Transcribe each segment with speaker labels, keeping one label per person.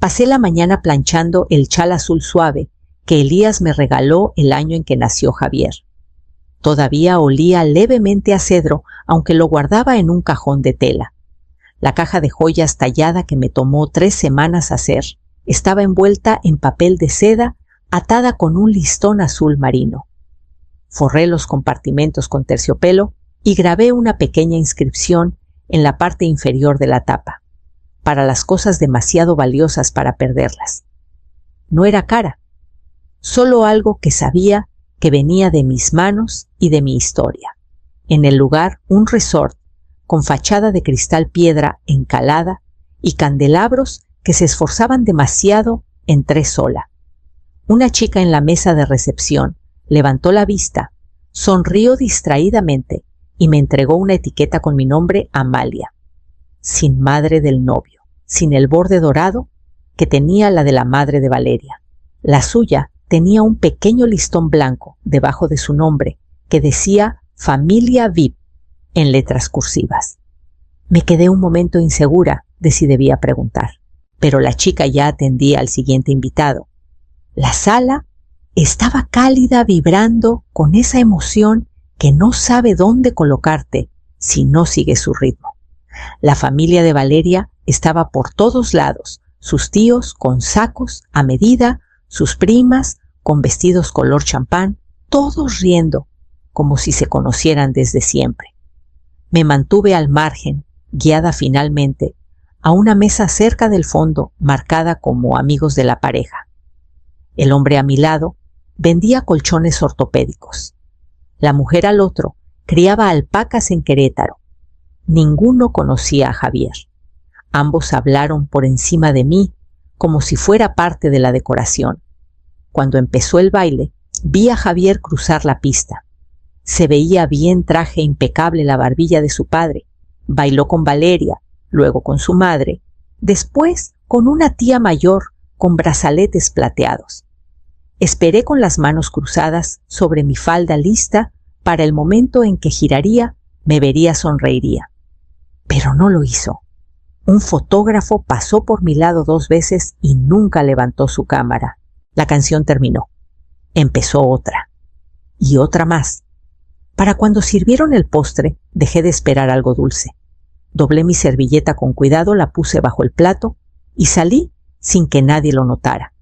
Speaker 1: Pasé la mañana planchando el chal azul suave que Elías me regaló el año en que nació Javier. Todavía olía levemente a cedro, aunque lo guardaba en un cajón de tela. La caja de joyas tallada que me tomó 3 semanas hacer estaba envuelta en papel de seda atada con un listón azul marino. Forré los compartimentos con terciopelo y grabé una pequeña inscripción en la parte inferior de la tapa, para las cosas demasiado valiosas para perderlas. No era cara, solo algo que sabía que venía de mis manos y de mi historia. En el lugar, un resort con fachada de cristal piedra encalada y candelabros que se esforzaban demasiado en 3 sola. Una chica en la mesa de recepción levantó la vista, sonrió distraídamente y me entregó una etiqueta con mi nombre, Amalia, sin madre del novio, sin el borde dorado que tenía la de la madre de Valeria. La suya tenía un pequeño listón blanco debajo de su nombre que decía Familia VIP en letras cursivas. Me quedé un momento insegura de si debía preguntar, pero la chica ya atendía al siguiente invitado. La sala estaba cálida, vibrando con esa emoción que no sabe dónde colocarte si no sigue su ritmo. La familia de Valeria estaba por todos lados, sus tíos con sacos a medida, sus primas con vestidos color champán, todos riendo, como si se conocieran desde siempre. Me mantuve al margen, guiada finalmente a una mesa cerca del fondo, marcada como amigos de la pareja. El hombre a mi lado vendía colchones ortopédicos. La mujer al otro criaba alpacas en Querétaro. Ninguno conocía a Javier. Ambos hablaron por encima de mí, como si fuera parte de la decoración. Cuando empezó el baile, vi a Javier cruzar la pista. Se veía bien, traje impecable la barbilla de su padre. Bailó con Valeria, luego con su madre, después con una tía mayor con brazaletes plateados. Esperé con las manos cruzadas sobre mi falda lista para el momento en que giraría, me vería, sonreiría. Pero no lo hizo. Un fotógrafo pasó por mi lado 2 veces y nunca levantó su cámara. La canción terminó. Empezó otra. Y otra más. Para cuando sirvieron el postre, dejé de esperar algo dulce. Doblé mi servilleta con cuidado, la puse bajo el plato y salí sin que nadie lo notara.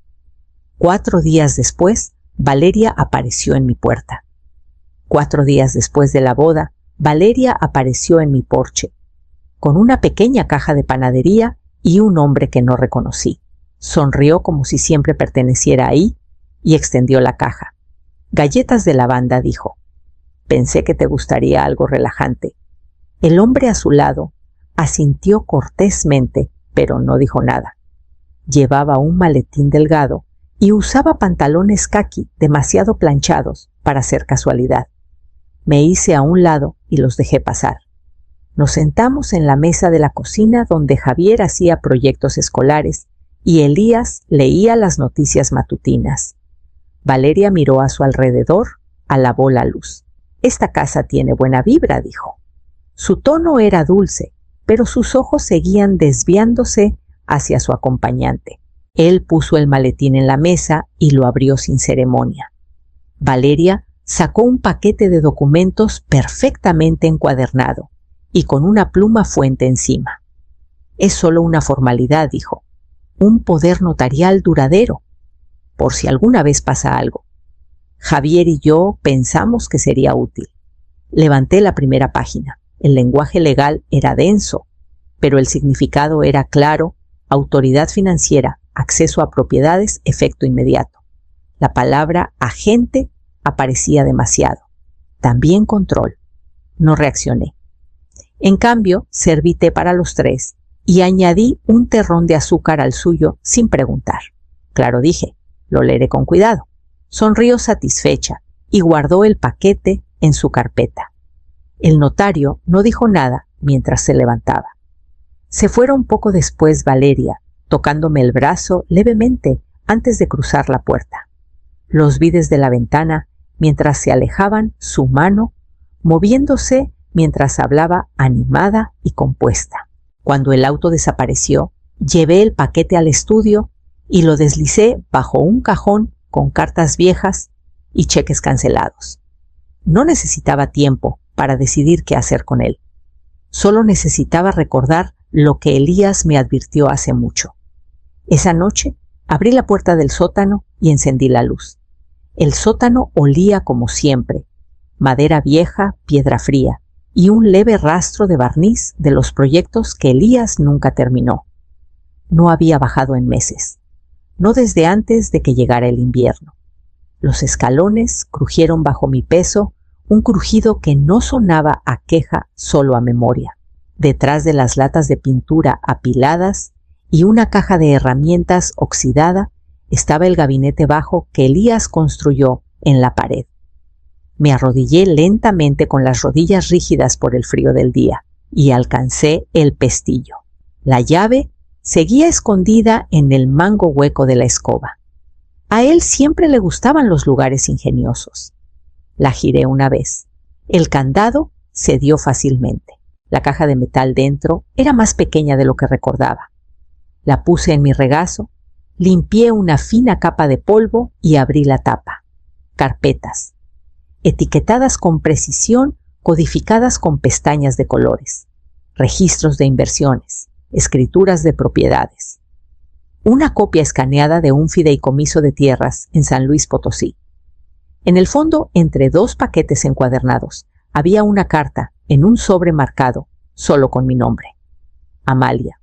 Speaker 1: 4 días después, Valeria apareció en mi puerta. 4 días después de la boda, Valeria apareció en mi porche, con una pequeña caja de panadería y un hombre que no reconocí. Sonrió como si siempre perteneciera ahí y extendió la caja. Galletas de lavanda, dijo. Pensé que te gustaría algo relajante. El hombre a su lado asintió cortésmente, pero no dijo nada. Llevaba un maletín delgado y usaba pantalones caqui demasiado planchados para ser casualidad. Me hice a un lado y los dejé pasar. Nos sentamos en la mesa de la cocina donde Javier hacía proyectos escolares y Elías leía las noticias matutinas. Valeria miró a su alrededor, alabó la luz. Esta casa tiene buena vibra, dijo. Su tono era dulce, pero sus ojos seguían desviándose hacia su acompañante. Él puso el maletín en la mesa y lo abrió sin ceremonia. Valeria sacó un paquete de documentos perfectamente encuadernado y con una pluma fuente encima. Es solo una formalidad, dijo. Un poder notarial duradero, por si alguna vez pasa algo. Javier y yo pensamos que sería útil. Levanté la primera página. El lenguaje legal era denso, pero el significado era claro: autoridad financiera, acceso a propiedades, efecto inmediato. La palabra agente aparecía demasiado. También control. No reaccioné. En cambio, serví té para los 3 y añadí un terrón de azúcar al suyo sin preguntar. Claro, dije, lo leeré con cuidado. Sonrió satisfecha y guardó el paquete en su carpeta. El notario no dijo nada mientras se levantaba. Se fueron poco después Valeria, tocándome el brazo levemente antes de cruzar la puerta. Los vi desde la ventana mientras se alejaban, su mano moviéndose mientras hablaba animada y compuesta. Cuando el auto desapareció Llevé el paquete al estudio y lo deslicé bajo un cajón con cartas viejas y cheques cancelados. No necesitaba tiempo para decidir qué hacer con él. Solo necesitaba recordar lo que Elías me advirtió hace mucho. Esa noche abrí la puerta del sótano y encendí la luz. El sótano olía como siempre: madera vieja, piedra fría y un leve rastro de barniz de los proyectos que Elías nunca terminó. No había bajado en meses, no desde antes de que llegara el invierno. Los escalones crujieron bajo mi peso, un crujido que no sonaba a queja, solo a memoria. Detrás de las latas de pintura apiladas y una caja de herramientas oxidada estaba el gabinete bajo que Elías construyó en la pared. Me arrodillé lentamente con las rodillas rígidas por el frío del día y alcancé el pestillo. La llave seguía escondida en el mango hueco de la escoba. A él siempre le gustaban los lugares ingeniosos. La giré una vez. El candado cedió fácilmente. La caja de metal dentro era más pequeña de lo que recordaba. La puse en mi regazo, limpié una fina capa de polvo y abrí la tapa. Carpetas, etiquetadas con precisión, codificadas con pestañas de colores. Registros de inversiones, escrituras de propiedades. Una copia escaneada de un fideicomiso de tierras en San Luis Potosí. En el fondo, entre dos paquetes encuadernados, había una carta en un sobre marcado, solo con mi nombre. Amalia.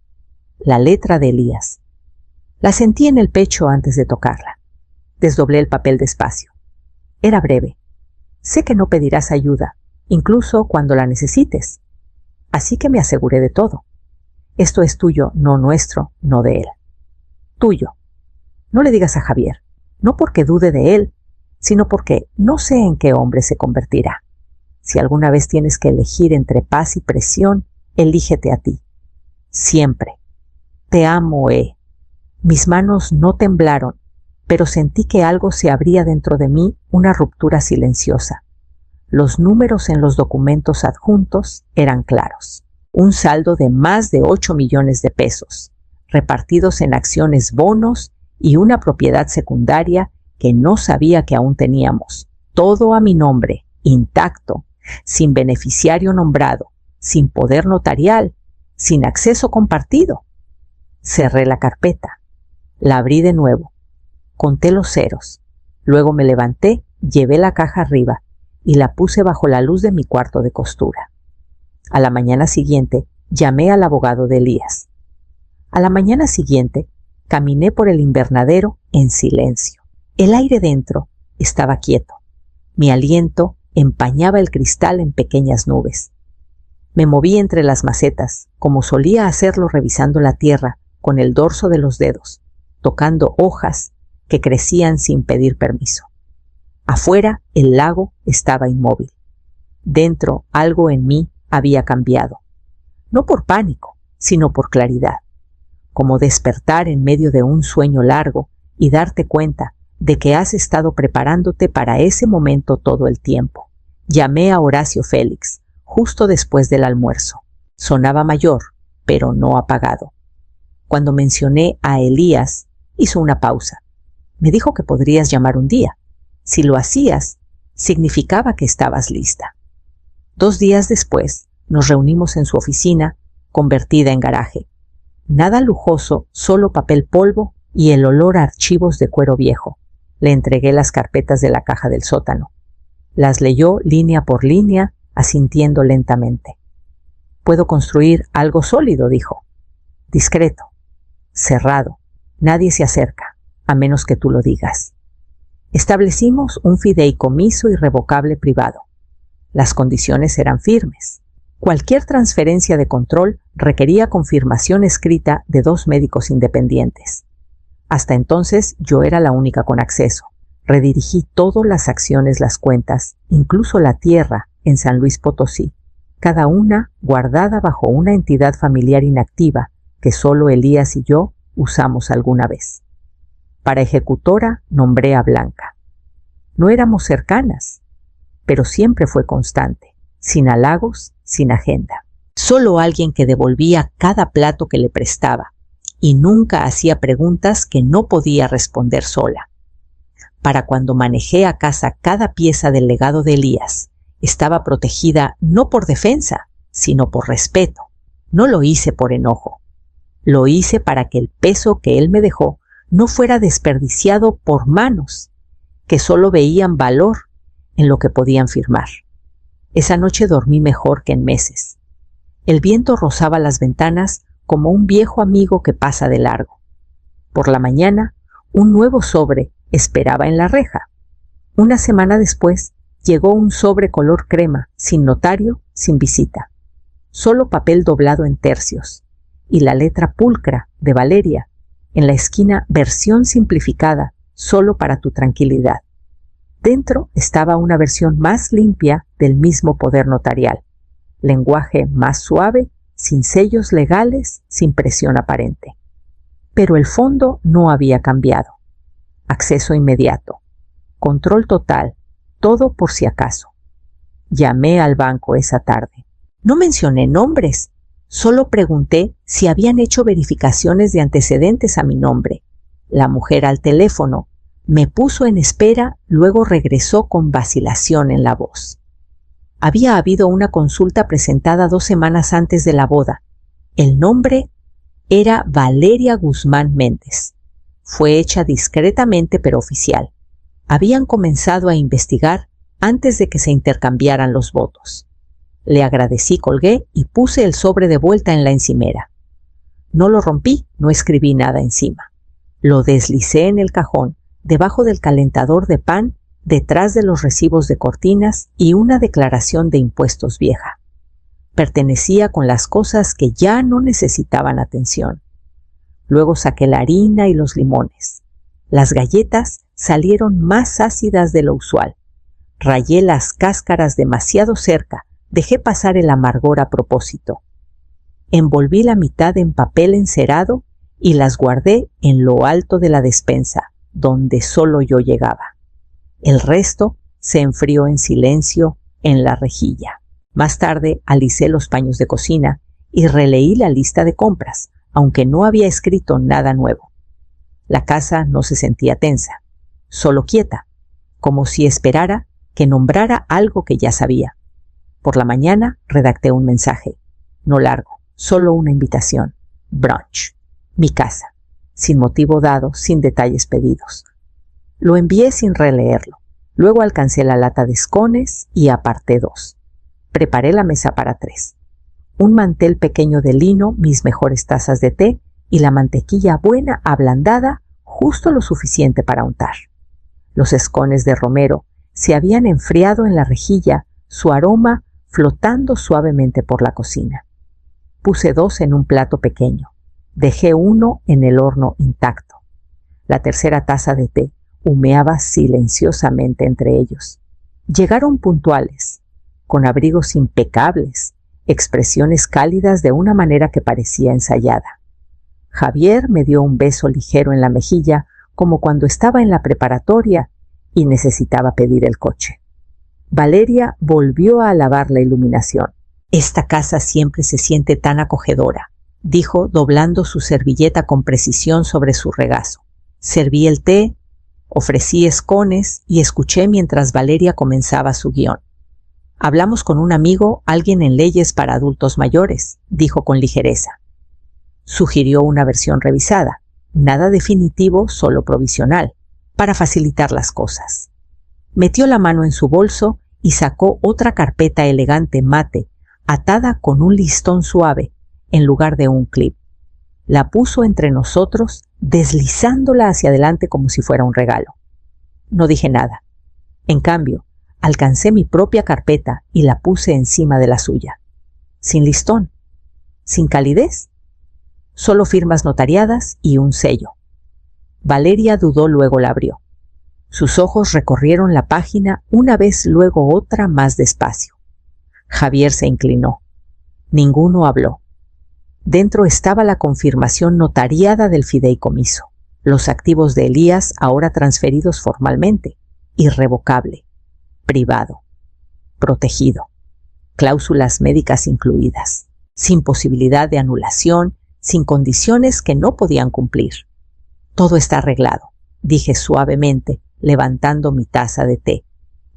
Speaker 1: La letra de Elías. La sentí en el pecho antes de tocarla. Desdoblé el papel despacio. Era breve. Sé que no pedirás ayuda, incluso cuando la necesites. Así que me aseguré de todo. Esto es tuyo, no nuestro, no de él. Tuyo. No le digas a Javier, no porque dude de él, sino porque no sé en qué hombre se convertirá. Si alguna vez tienes que elegir entre paz y presión, elígete a ti. Siempre. Te amo, Mis manos no temblaron, pero sentí que algo se abría dentro de mí, una ruptura silenciosa. Los números en los documentos adjuntos eran claros. Un saldo de más de 8 millones de pesos, repartidos en acciones, bonos y una propiedad secundaria que no sabía que aún teníamos. Todo a mi nombre, intacto, sin beneficiario nombrado, sin poder notarial, sin acceso compartido. Cerré la carpeta. La abrí de nuevo. Conté los ceros. Luego me levanté, llevé la caja arriba y la puse bajo la luz de mi cuarto de costura. A la mañana siguiente, llamé al abogado de Elías. A la mañana siguiente, caminé por el invernadero en silencio. El aire dentro estaba quieto. Mi aliento empañaba el cristal en pequeñas nubes. Me moví entre las macetas, como solía hacerlo revisando la tierra con el dorso de los dedos, tocando hojas que crecían sin pedir permiso. Afuera, el lago estaba inmóvil. Dentro, algo en mí había cambiado. No por pánico, sino por claridad. Como despertar en medio de un sueño largo y darte cuenta de que has estado preparándote para ese momento todo el tiempo. Llamé a Horacio Félix, justo después del almuerzo. Sonaba mayor, pero no apagado. Cuando mencioné a Elías, hizo una pausa. Me dijo que podrías llamar un día. Si lo hacías, significaba que estabas lista. 2 días después, nos reunimos en su oficina, convertida en garaje. Nada lujoso, solo papel polvo y el olor a archivos de cuero viejo. Le entregué las carpetas de la caja del sótano. Las leyó línea por línea, asintiendo lentamente. Puedo construir algo sólido, dijo. Discreto. Cerrado. Nadie se acerca, a menos que tú lo digas. Establecimos un fideicomiso irrevocable privado. Las condiciones eran firmes. Cualquier transferencia de control requería confirmación escrita de 2 médicos independientes. Hasta entonces yo era la única con acceso. Redirigí todas las acciones, las cuentas, incluso la tierra en San Luis Potosí, cada una guardada bajo una entidad familiar inactiva que solo Elías y yo usamos alguna vez. Para ejecutora nombré a Blanca. No éramos cercanas, pero siempre fue constante, sin halagos, sin agenda. Solo alguien que devolvía cada plato que le prestaba, y nunca hacía preguntas que no podía responder sola. Para cuando manejé a casa cada pieza del legado de Elías, estaba protegida no por defensa, sino por respeto. No lo hice por enojo. Lo hice para que el peso que él me dejó no fuera desperdiciado por manos que solo veían valor en lo que podían firmar. Esa noche dormí mejor que en meses. El viento rozaba las ventanas como un viejo amigo que pasa de largo. Por la mañana, un nuevo sobre esperaba en la reja. Una semana después, llegó un sobre color crema, sin notario, sin visita. Solo papel doblado en tercios, y la letra pulcra de Valeria, en la esquina versión simplificada, solo para tu tranquilidad. Dentro estaba una versión más limpia del mismo poder notarial. Lenguaje más suave, sin sellos legales, sin presión aparente. Pero el fondo no había cambiado. Acceso inmediato. Control total. Todo por si acaso. Llamé al banco esa tarde. No mencioné nombres. Solo pregunté si habían hecho verificaciones de antecedentes a mi nombre. La mujer al teléfono me puso en espera, luego regresó con vacilación en la voz. Había habido una consulta presentada 2 semanas antes de la boda. El nombre era Valeria Guzmán Méndez. Fue hecha discretamente pero oficial. Habían comenzado a investigar antes de que se intercambiaran los votos. Le agradecí, colgué y puse el sobre de vuelta en la encimera. No lo rompí, no escribí nada encima. Lo deslicé en el cajón, debajo del calentador de pan, detrás de los recibos de cortinas y una declaración de impuestos vieja. Pertenecía con las cosas que ya no necesitaban atención. Luego saqué la harina y los limones. Las galletas salieron más ácidas de lo usual. Rayé las cáscaras demasiado cerca, dejé pasar el amargor a propósito. Envolví la mitad en papel encerado y las guardé en lo alto de la despensa, donde solo yo llegaba. El resto se enfrió en silencio en la rejilla. Más tarde alicé los paños de cocina y releí la lista de compras, aunque no había escrito nada nuevo. La casa no se sentía tensa, solo quieta, como si esperara que nombrara algo que ya sabía. Por la mañana redacté un mensaje, no largo, solo una invitación. Brunch. Mi casa. Sin motivo dado, sin detalles pedidos. Lo envié sin releerlo. Luego alcancé la lata de scones y aparté 2. Preparé la mesa para 3. Un mantel pequeño de lino, mis mejores tazas de té y la mantequilla buena, ablandada, justo lo suficiente para untar. Los scones de romero se habían enfriado en la rejilla, su aroma flotando suavemente por la cocina. Puse 2 en un plato pequeño. Dejé 1 en el horno intacto. La tercera taza de té humeaba silenciosamente entre ellos. Llegaron puntuales, con abrigos impecables, expresiones cálidas de una manera que parecía ensayada. Javier me dio un beso ligero en la mejilla, como cuando estaba en la preparatoria y necesitaba pedir el coche. Valeria volvió a alabar la iluminación. Esta casa siempre se siente tan acogedora, dijo doblando su servilleta con precisión sobre su regazo. Serví el té, ofrecí scones y escuché mientras Valeria comenzaba su guión. Hablamos con un amigo, alguien en leyes para adultos mayores, dijo con ligereza. Sugirió una versión revisada, nada definitivo, solo provisional, para facilitar las cosas. Metió la mano en su bolso y sacó otra carpeta elegante mate, atada con un listón suave, en lugar de un clip. La puso entre nosotros, deslizándola hacia adelante como si fuera un regalo. No dije nada. En cambio, alcancé mi propia carpeta y la puse encima de la suya. Sin listón, sin calidez, solo firmas notariadas y un sello. Valeria dudó, luego la abrió. Sus ojos recorrieron la página una vez, luego otra, más despacio. Javier se inclinó. Ninguno habló. Dentro estaba la confirmación notariada del fideicomiso. Los activos de Elías ahora transferidos formalmente. Irrevocable. Privado. Protegido. Cláusulas médicas incluidas. Sin posibilidad de anulación sin condiciones que no podían cumplir. Todo está arreglado, dije suavemente, levantando mi taza de té.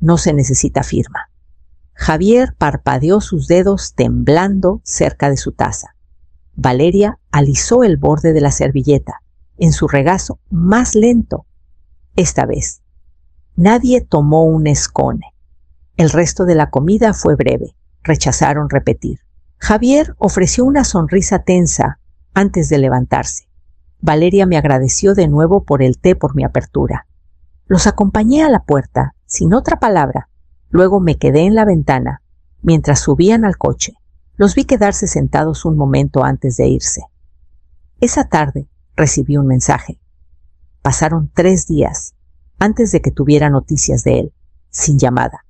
Speaker 1: No se necesita firma. Javier parpadeó sus dedos temblando cerca de su taza. Valeria alisó el borde de la servilleta, en su regazo más lento. Esta vez, nadie tomó un escone. El resto de la comida fue breve. Rechazaron repetir. Javier ofreció una sonrisa tensa antes de levantarse. Valeria me agradeció de nuevo por el té, por mi apertura. Los acompañé a la puerta, sin otra palabra. Luego me quedé en la ventana. Mientras subían al coche, los vi quedarse sentados un momento antes de irse. Esa tarde recibí un mensaje. Pasaron 3 días antes de que tuviera noticias de él, sin llamada.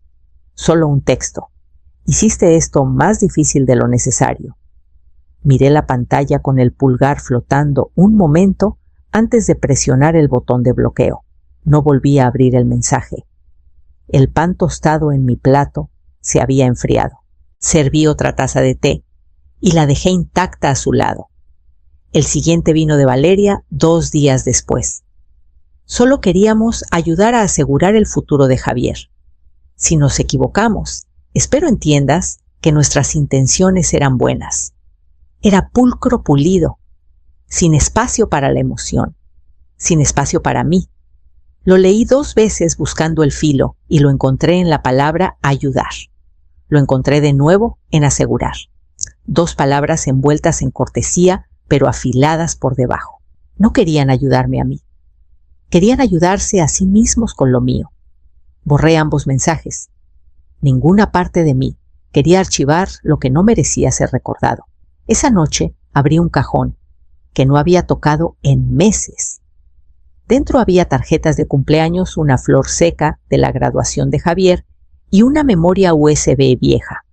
Speaker 1: Solo un texto. Hiciste esto más difícil de lo necesario. Miré la pantalla con el pulgar flotando un momento antes de presionar el botón de bloqueo. No volví a abrir el mensaje. El pan tostado en mi plato se había enfriado. Serví otra taza de té y la dejé intacta a su lado. El siguiente vino de Valeria 2 días después. Solo queríamos ayudar a asegurar el futuro de Javier. Si nos equivocamos, espero entiendas que nuestras intenciones eran buenas. Era pulcro pulido, sin espacio para la emoción, sin espacio para mí. Lo leí 2 veces buscando el filo y lo encontré en la palabra ayudar. Lo encontré de nuevo en asegurar. 2 palabras envueltas en cortesía, pero afiladas por debajo. No querían ayudarme a mí. Querían ayudarse a sí mismos con lo mío. Borré ambos mensajes. Ninguna parte de mí quería archivar lo que no merecía ser recordado. Esa noche abrí un cajón que no había tocado en meses. Dentro había tarjetas de cumpleaños, una flor seca de la graduación de Javier y una memoria USB vieja.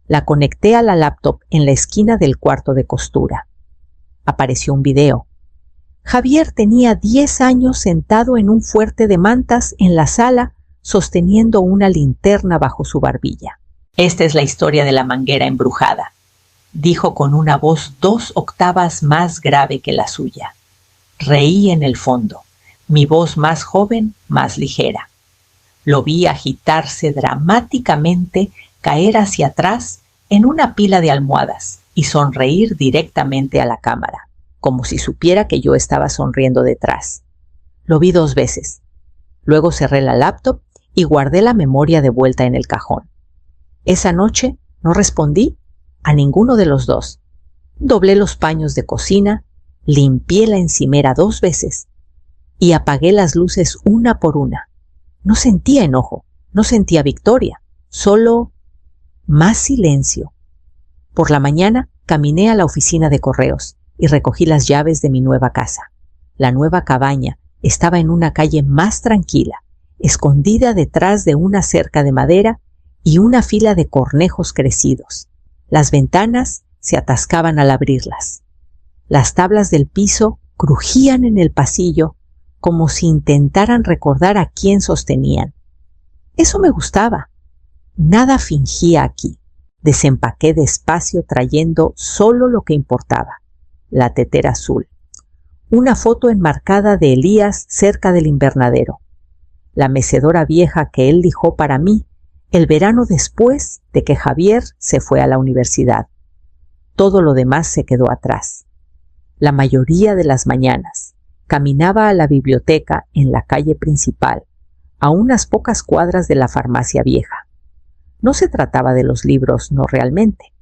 Speaker 1: La conecté a la laptop en la esquina del cuarto de costura. Apareció un video. Javier tenía 10 años sentado en un fuerte de mantas en la sala, sosteniendo una linterna bajo su barbilla. Esta es la historia de la manguera embrujada, dijo con una voz 2 octavas más grave que la suya. Reí en el fondo, mi voz más joven, más ligera. Lo vi agitarse dramáticamente, caer hacia atrás en una pila de almohadas y sonreír directamente a la cámara, como si supiera que yo estaba sonriendo detrás. Lo vi 2 veces. Luego cerré la laptop y guardé la memoria de vuelta en el cajón. Esa noche no respondí a ninguno de los 2. Doblé los paños de cocina, limpié la encimera 2 veces y apagué las luces una por una. No sentía enojo, no sentía victoria, solo más silencio. Por la mañana caminé a la oficina de correos y recogí las llaves de mi nueva casa. La nueva cabaña estaba en una calle más tranquila, escondida detrás de una cerca de madera y una fila de cornejos crecidos. Las ventanas se atascaban al abrirlas. Las tablas del piso crujían en el pasillo como si intentaran recordar a quién sostenían. Eso me gustaba. Nada fingía aquí. Desempaqué despacio trayendo solo lo que importaba. La tetera azul. Una foto enmarcada de Elías cerca del invernadero. La mecedora vieja que él lijó para mí el verano después de que Javier se fue a la universidad. Todo lo demás se quedó atrás. La mayoría de las mañanas caminaba a la biblioteca en la calle principal, a unas pocas cuadras de la farmacia vieja. No se trataba de los libros, no realmente.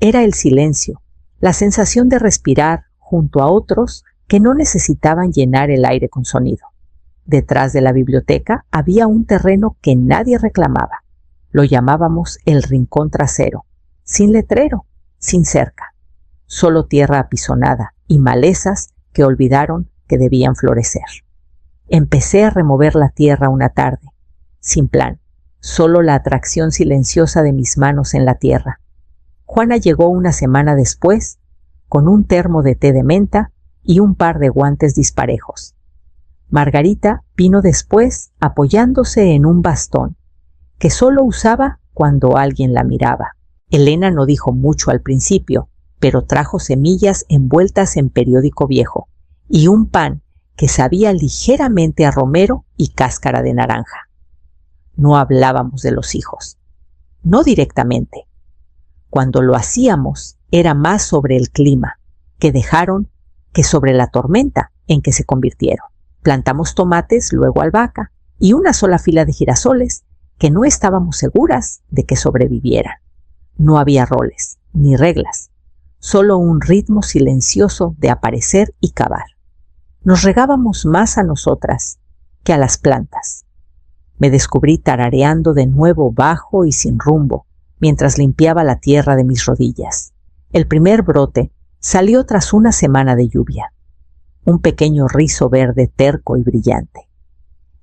Speaker 1: Era el silencio, la sensación de respirar junto a otros que no necesitaban llenar el aire con sonido. Detrás de la biblioteca había un terreno que nadie reclamaba. Lo llamábamos el rincón trasero, sin letrero, sin cerca, solo tierra apisonada y malezas que olvidaron que debían florecer. Empecé a remover la tierra una tarde, sin plan, solo la atracción silenciosa de mis manos en la tierra. Juana llegó una semana después, con un termo de té de menta y un par de guantes disparejos. Margarita vino después apoyándose en un bastón, que solo usaba cuando alguien la miraba. Elena no dijo mucho al principio, pero trajo semillas envueltas en periódico viejo y un pan que sabía ligeramente a romero y cáscara de naranja. No hablábamos de los hijos, no directamente. Cuando lo hacíamos era más sobre el clima que dejaron que sobre la tormenta en que se convirtieron. Plantamos tomates, luego albahaca y una sola fila de girasoles que no estábamos seguras de que sobrevivieran. No había roles ni reglas, solo un ritmo silencioso de aparecer y cavar. Nos regábamos más a nosotras que a las plantas. Me descubrí tarareando de nuevo bajo y sin rumbo, mientras limpiaba la tierra de mis rodillas. El primer brote salió tras una semana de lluvia, un pequeño rizo verde terco y brillante.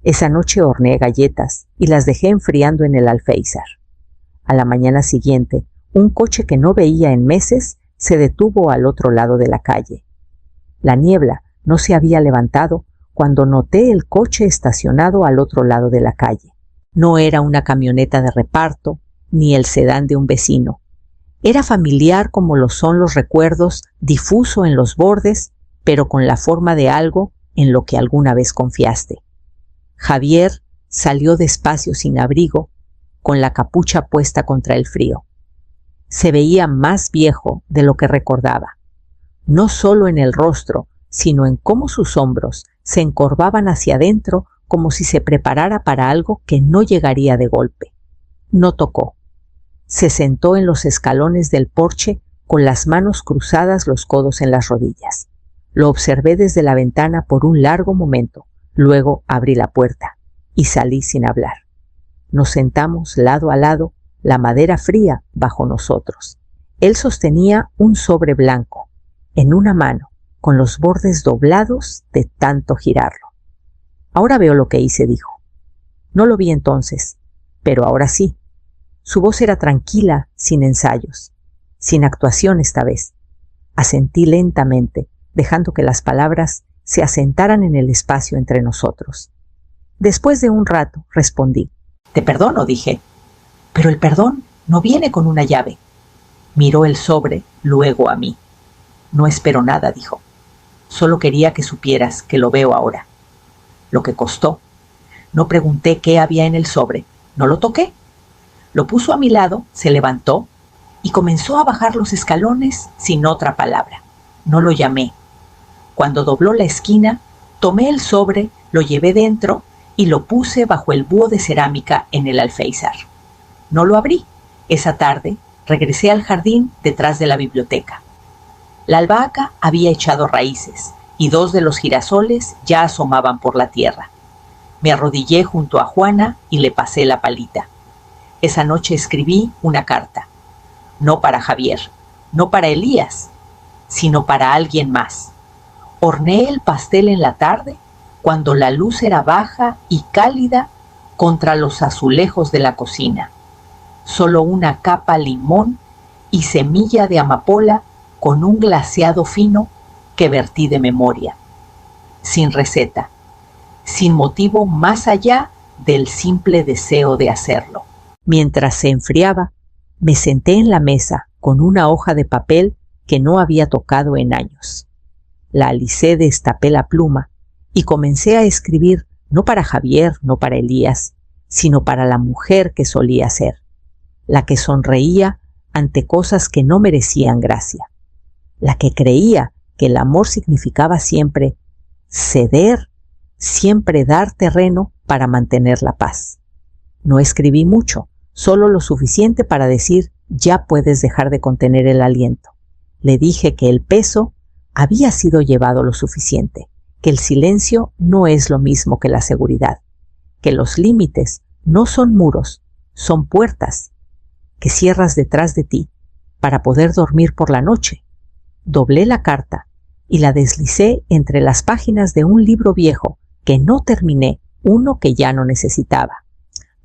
Speaker 1: Esa noche horneé galletas y las dejé enfriando en el alféizar. A la mañana siguiente, un coche que no veía en meses se detuvo al otro lado de la calle. La niebla no se había levantado cuando noté el coche estacionado al otro lado de la calle. No era una camioneta de reparto, ni el sedán de un vecino. Era familiar como lo son los recuerdos, difuso en los bordes, pero con la forma de algo en lo que alguna vez confiaste. Javier salió despacio sin abrigo, con la capucha puesta contra el frío. Se veía más viejo de lo que recordaba, no solo en el rostro, sino en cómo sus hombros se encorvaban hacia adentro como si se preparara para algo que no llegaría de golpe. No tocó. Se sentó en los escalones del porche con las manos cruzadas, los codos en las rodillas. Lo observé desde la ventana por un largo momento. Luego abrí la puerta y salí sin hablar. Nos sentamos lado a lado, la madera fría bajo nosotros. Él sostenía un sobre blanco en una mano, con los bordes doblados de tanto girarlo. Ahora veo lo que hice, dijo. No lo vi entonces, pero ahora sí. Su voz era tranquila, sin ensayos, sin actuación esta vez. Asentí lentamente, dejando que las palabras se asentaran en el espacio entre nosotros. Después de un rato, respondí. Te perdono, dije, pero el perdón no viene con una llave. Miró el sobre, luego a mí. No espero nada, dijo. Solo quería que supieras que lo veo ahora. Lo que costó. No pregunté qué había en el sobre. No lo toqué. Lo puso a mi lado, se levantó y comenzó a bajar los escalones sin otra palabra. No lo llamé. Cuando dobló la esquina, tomé el sobre, lo llevé dentro y lo puse bajo el búho de cerámica en el alféizar. No lo abrí. Esa tarde regresé al jardín detrás de la biblioteca. La albahaca había echado raíces y 2 de los girasoles ya asomaban por la tierra. Me arrodillé junto a Juana y le pasé la palita. Esa noche escribí una carta. No para Javier, no para Elías, sino para alguien más. Horneé el pastel en la tarde, cuando la luz era baja y cálida contra los azulejos de la cocina. Solo una capa limón y semilla de amapola con un glaseado fino que vertí de memoria. Sin receta, sin motivo más allá del simple deseo de hacerlo. Mientras se enfriaba, me senté en la mesa con una hoja de papel que no había tocado en años. La alicé, destapé la pluma y comencé a escribir no para Javier, no para Elías, sino para la mujer que solía ser, la que sonreía ante cosas que no merecían gracia, la que creía que el amor significaba siempre ceder, siempre dar terreno para mantener la paz. No escribí mucho, solo lo suficiente para decir ya puedes dejar de contener el aliento. Le dije que el peso había sido llevado lo suficiente, que el silencio no es lo mismo que la seguridad, que los límites no son muros, son puertas que cierras detrás de ti para poder dormir por la noche. Doblé la carta y la deslicé entre las páginas de un libro viejo que no terminé, uno que ya no necesitaba.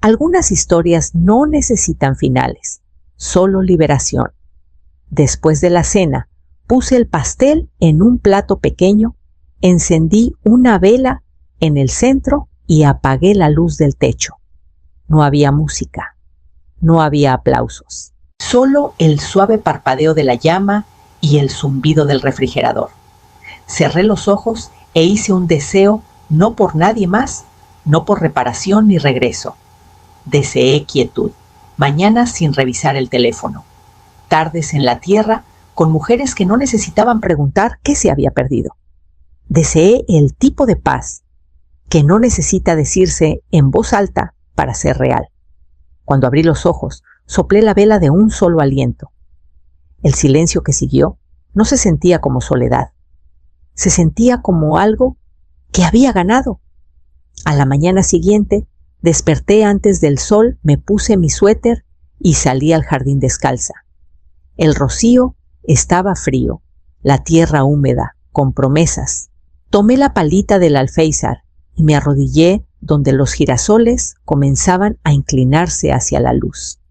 Speaker 1: Algunas historias no necesitan finales, solo liberación. Después de la cena, puse el pastel en un plato pequeño, encendí una vela en el centro y apagué la luz del techo. No había música, no había aplausos, solo el suave parpadeo de la llama y el zumbido del refrigerador. Cerré los ojos e hice un deseo, no por nadie más, no por reparación ni regreso. Deseé quietud, mañanas sin revisar el teléfono, tardes en la tierra con mujeres que no necesitaban preguntar qué se había perdido. Deseé el tipo de paz que no necesita decirse en voz alta para ser real. Cuando abrí los ojos, soplé la vela de un solo aliento. El silencio que siguió no se sentía como soledad. Se sentía como algo que había ganado. A la mañana siguiente, desperté antes del sol, me puse mi suéter y salí al jardín descalza. El rocío estaba frío, la tierra húmeda, con promesas. Tomé la palita del alféizar y me arrodillé donde los girasoles comenzaban a inclinarse hacia la luz.